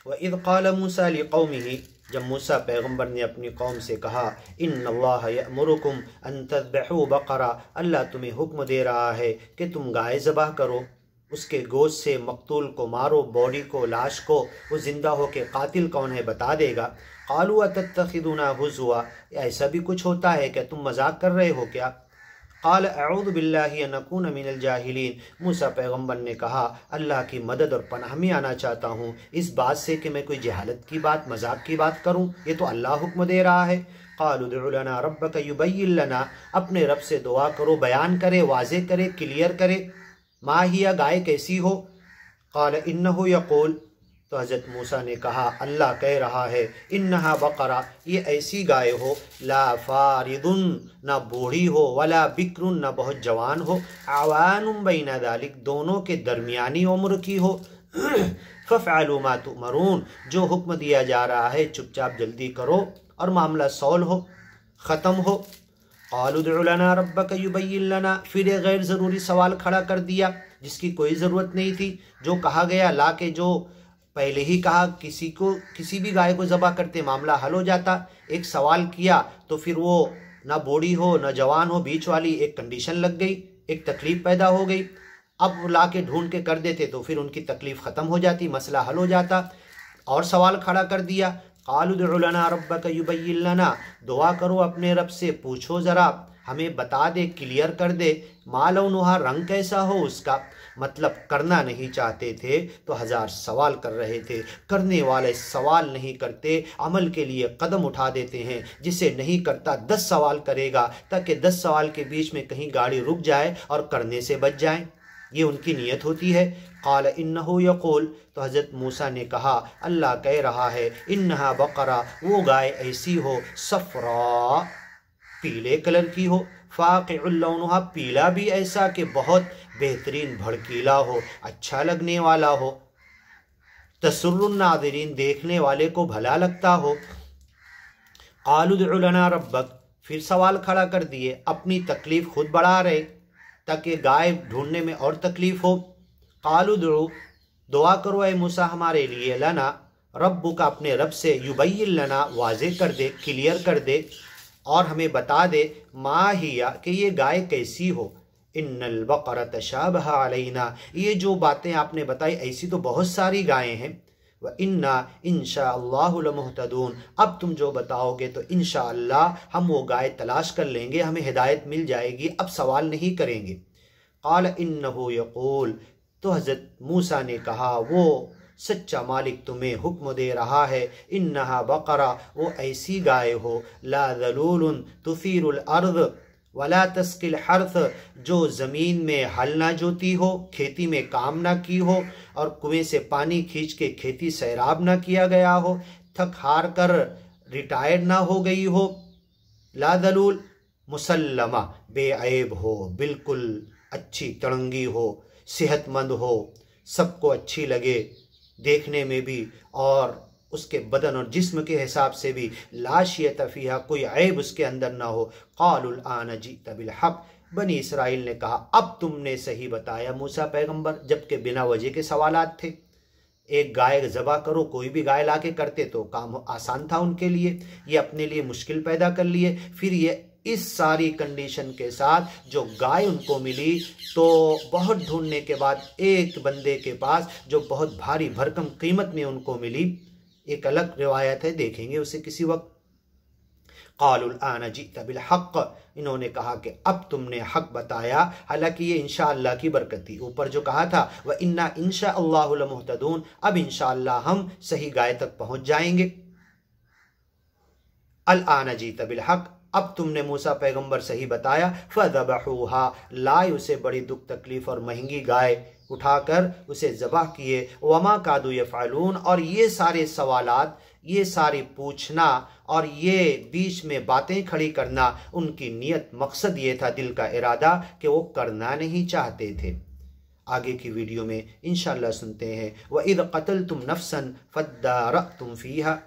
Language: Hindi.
व इज़ क़ाल मूसा लिक़ौमिही, जब मूसा पैगम्बर ने अपनी कौम से कहा, इन्नल्लाह यअमुरुकुम अन तज़बहू बक़रा, अल्लाह तुम्हें हुक्म दे रहा है कि तुम गाय ज़बह करो, उसके गोश्त से मकतूल को मारो, बॉडी को, लाश को, वो ज़िंदा हो के कातिल कौन है बता देगा। क़ालू अतत्तख़िज़ुना हुज़ुआ, ऐसा भी कुछ होता है क्या, तुम मजाक कर रहे हो क्या। क़ाल अऊज़ु बिल्लाहि अन अकून मिनल जाहिलीन, मूसा पैगम्बर ने कहा अल्लाह की मदद और पनाह में आना चाहता हूँ इस बात से कि मैं कोई जहालत की बात, मजाक की बात करूँ, ये तो अल्लाह हुक्म दे रहा है। क़ालू उदउ लना रब्बक युबय्यिन लना, अपने रब से दुआ करो, बयान करे, वाज़े करे, क्लियर करे। मा हिया, गाय कैसी हो। क़ाल इन्नहु यक़ूल, तो हज़रत मूसा ने कहा अल्लाह कह रहा है, इन्नहा बक़रा, ये ऐसी गाय हो, ला फ़ारिदुन, ना बूढ़ी हो, वला बिक्रुन, ना बहुत जवान हो, आवानुम बैना ज़ालिक, दोनों के दरमियानी उम्र की हो। फ़फ़अलू मा तुमरून, जो हुक्म दिया जा रहा है चुपचाप जल्दी करो और मामला सॉल्व हो, ख़त्म हो। क़ालू उदउ लना रब्बक युबय्यिन लना, फिर एक गैर ज़रूरी सवाल खड़ा कर दिया जिसकी कोई ज़रूरत नहीं थी। जो कहा गया ला के, जो पहले ही कहा किसी भी गाय को ज़बह करते मामला हल हो जाता। एक सवाल किया तो फिर वो ना बूढ़ी हो ना जवान हो, बीच वाली एक कंडीशन लग गई, एक तकलीफ़ पैदा हो गई। अब ला के ढूंढ के कर देते तो फिर उनकी तकलीफ़ ख़त्म हो जाती, मसला हल हो जाता। और सवाल खड़ा कर दिया, क़ालू उदउ लना रब्बक युबय्यिन लना, दुआ करो अपने रब से, पूछो ज़रा हमें बता दे, क्लियर कर दे, मा लौनुहा, रंग कैसा हो उसका। मतलब करना नहीं चाहते थे तो हज़ार सवाल कर रहे थे, करने वाले सवाल नहीं करते, अमल के लिए कदम उठा देते हैं। जिसे नहीं करता 10 सवाल करेगा ताकि 10 सवाल के बीच में कहीं गाड़ी रुक जाए और करने से बच जाए, ये उनकी नीयत होती है। क़ाल इन्नहु यक़ूल, तो हज़रत मूसा ने कहा अल्लाह कह रहा है, इन्नहा बक़रा, वो गाय ऐसी हो, सफ़रा, पीले कलर की हो, फ़ाक़िउल लौनुहा, पीला भी ऐसा कि बहुत बेहतरीन भड़कीला हो, अच्छा लगने वाला हो, तसुर्रुन नाज़िरीन, देखने वाले को भला लगता हो। क़ालू उदउ लना रब्बक, फिर सवाल खड़ा कर दिए, अपनी तकलीफ़ खुद बढ़ा रहे ताकि गाय ढूंढने में और तकलीफ़ हो। क़ालू उदउ, दुआ करो ए मूसा हमारे लिए, लना, रब्बुक, अपने रब से, युबय्यिन लना, वाज़े कर दे, क्लियर कर दे और हमें बता दे, मा हिया, कि ये गाय कैसी हो। इन्नल बक़रा तशाबह अलैना, ये जो बातें आपने बताई ऐसी तो बहुत सारी गायें हैं। व इन्ना इंशाअल्लाहु लमुहतदून, अब तुम जो बताओगे तो इंशाअल्लाह हम वो गाय तलाश कर लेंगे, हमें हिदायत मिल जाएगी, अब सवाल नहीं करेंगे। क़ाल इन्नहु यक़ूल, तो हज़रत मूसा ने कहा वो सच्चा मालिक तुम्हें हुक्म दे रहा है, इन्नहा बक़रा, वो ऐसी गाय हो, ला ज़लूलुन तुसीरुल अर्ज़ वला तस्किल हर्थ, जो ज़मीन में हल ना जोती हो, खेती में काम ना की हो और कुएं से पानी खींच के खेती सैराब ना किया गया हो, थक हार कर रिटायर्ड ना हो गई हो। ला ज़लूल, मुसल्लमा, बेऐब हो, बिल्कुल अच्छी तड़ंगी हो, सेहतमंद हो, सबको अच्छी लगे देखने में भी और उसके बदन और जिस्म के हिसाब से भी, ला शियत फ़ीहा, कोई ऐब उसके अंदर ना हो। क़ालुल आन जीत बिल हक़, बनी इसराइल ने कहा अब तुमने सही बताया मूसा पैगंबर, जबकि बिना वजह के सवालात थे। एक गाय ज़बह करो, कोई भी गाय ला के करते तो काम आसान था उनके लिए, ये अपने लिए मुश्किल पैदा कर लिए। फिर ये इस सारी कंडीशन के साथ जो गाय उनको मिली तो बहुत ढूंढने के बाद एक बंदे के पास जो बहुत भारी भरकम कीमत में उनको मिली, एक अलग रिवायत है, देखेंगे उसे किसी वक्त। क़ालुल आन जीत बिल हक़, इन्होंने कहा कि अब तुमने हक बताया, हालांकि ये इंशाअल्लाह की बरकत थी। ऊपर जो कहा था व इन्ना इंशाअल्लाहु लमुहतदून, अब इंशाअल्लाह हम सही गाय तक पहुंच जाएंगे। अल आन जीत बिल हक़, अब तुमने मूसा पैगंबर सही बताया। फ़ज़बहूहा, लाए उसे बड़ी दुख तकलीफ़ और महंगी गाय उठाकर उसे ज़बह किए। वमा कादू यफ़अलून, और ये सारे सवालात, ये सारे पूछना और ये बीच में बातें खड़ी करना, उनकी नीयत मकसद ये था, दिल का इरादा, कि वो करना नहीं चाहते थे। आगे की वीडियो में इंशाअल्लाह सुनते हैं। व इज़ क़तलतुम नफ़्सन फ़द्दारअतुम फ़ीहा,